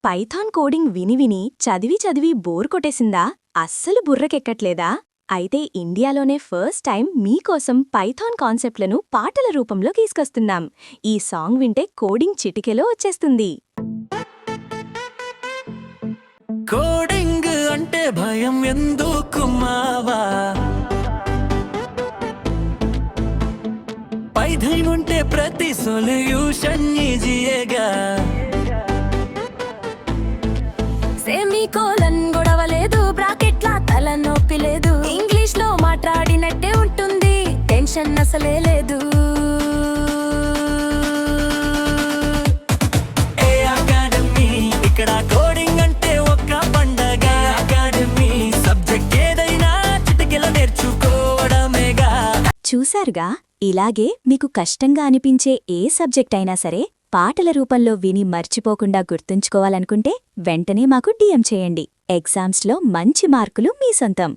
Python coding విని విని చదివి బోర్ కొట్టేసిందా? అస్సలు బుర్రకెక్కట్లేదా? అయితే ఇండియాలోనే ఫస్ట్ టైం మీకోసం పైథాన్ కాన్సెప్ట్లను పాటల రూపంలో తీసుకొస్తున్నాం. ఈ సాంగ్ వింటే కోడింగ్ చిటికెలో వచ్చేస్తుంది. కోడింగ్ అంటే భయం ఎందుకు మావా? పైథాన్ ఉంటే ప్రతి సొల్యూషన్ ఈజీయేగా. సెమీకోలన్ గొడవలేదు, బ్రాకెట్ల తలనొప్పి లేదు, ఇంగ్లీష్ లో మాట్లాడినట్టే ఉంటుంది, టెన్షన్ అసలే లేదు. ఏ అకాడమీ ఇక్కడ కోడింగ్ అంటే ఒక పండగ. అకాడమీ సబ్జెక్ట్ ఏదైనా చిటికెలో నేర్చుకోవడమేగా. చూశారుగా, ఇలాగే మీకు కష్టంగా అనిపించే ఏ సబ్జెక్ట్ అయినా సరే పాటల రూపంలో విని మర్చిపోకుండా గుర్తుంచుకోవాలనుకుంటే వెంటనే మాకు DM చేయండి. ఎగ్జామ్స్లో మంచి మార్కులు మీ సొంతం.